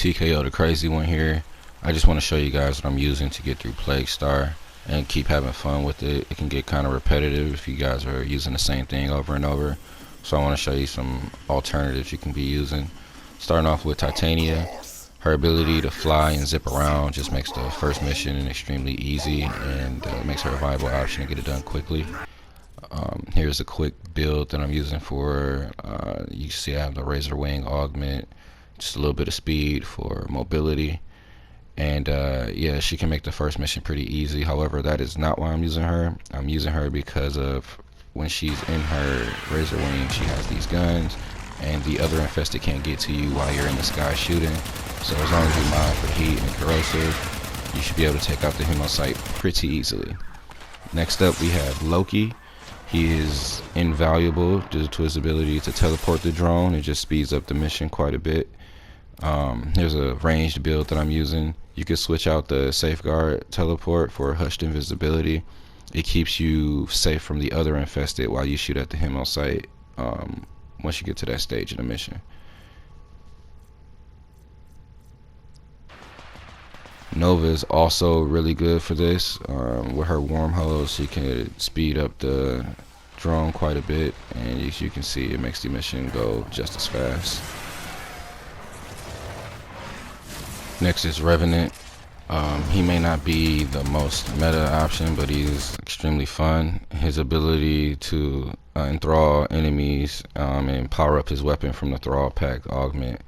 TKO the crazy one here. I just want to show you guys what I'm using to get through Plaguestar and keep having fun with it. It can get kind of repetitive if you guys are using the same thing over and over. So I want to show you some alternatives you can be using. Starting off with Titania. Her ability to fly and zip around just makes the first mission extremely easy and makes her a viable option to get it done quickly. Here's a quick build that I'm using for you see I have the Razor Wing augment, just a little bit of speed for mobility, and yeah, she can make the first mission pretty easy. However, that is not why I'm using her. I'm using her because of when she's in her Razor Wing, she has these guns and the other infested can't get to you while you're in the sky shooting. So as long as you mine for heat and corrosive, you should be able to take out the Hemosite pretty easily. Next up we have Loki. He is invaluable due to his ability to teleport the drone. It just speeds up the mission quite a bit. Here's a ranged build that I'm using. You can switch out the safeguard teleport for hushed invisibility. It keeps you safe from the other infested while you shoot at the Hemosite once you get to that stage of the mission. Nova is also really good for this. With her wormholes, she can speed up the drone quite a bit, and as you can see, it makes the mission go just as fast. Next is Revenant. He may not be the most meta option, but he's extremely fun. His ability to enthrall enemies and power up his weapon from the Thrall Pack augment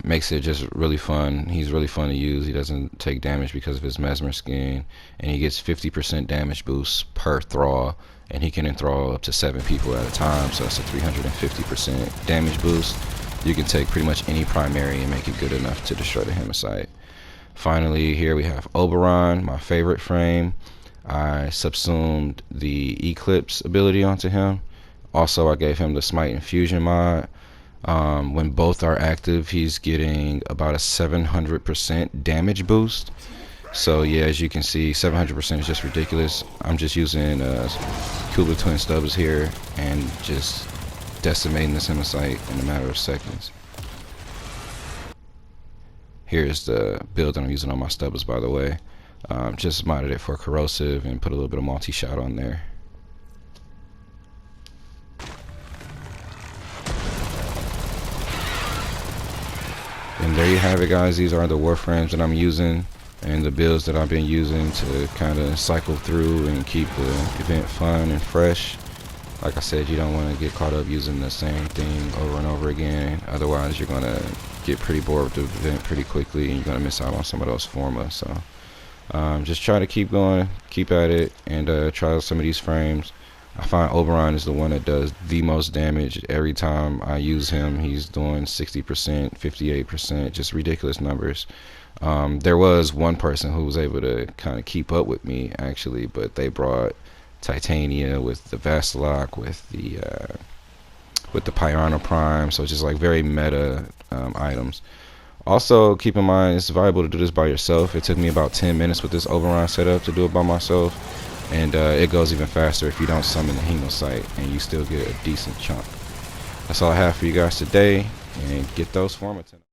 makes it just really fun. He's really fun to use. He doesn't take damage because of his mesmer skin, and he gets 50% damage boost per thrall, and he can enthrall up to 7 people at a time, so that's a 350% damage boost. You can take pretty much any primary and make it good enough to destroy the Hemosite. Finally, here we have Oberon, my favorite frame. I subsumed the Eclipse ability onto him. Also, I gave him the Smite Infusion mod. When both are active, he's getting about a 700% damage boost. So yeah, as you can see, 700% is just ridiculous. I'm just using Kuba Twin Stubs here and just decimating this Hemosite in a matter of seconds. Here's the build that I'm using on my Stubs, by the way. Just modded it for corrosive and put a little bit of multi-shot on there. And there you have it, guys. These are the Warframes that I'm using and the builds that I've been using to kind of cycle through and keep the event fun and fresh. Like I said, you don't want to get caught up using the same thing over and over again. Otherwise, you're going to get pretty bored with the event pretty quickly, and you're going to miss out on some of those Forma. So just try to keep going, keep at it, and try some of these frames. I find Oberon is the one that does the most damage. Every time I use him, he's doing 60%, 58%, just ridiculous numbers. There was one person who was able to kind of keep up with me, actually, but they brought Titania with the Vassalok, with the Pyarna Prime, so it's just like very meta items. Also, keep in mind, it's viable to do this by yourself. It took me about 10 minutes with this Oberon setup to do it by myself. And it goes even faster if you don't summon the Hemosite and you still get a decent chunk. That's all I have for you guys today, and get those Forma.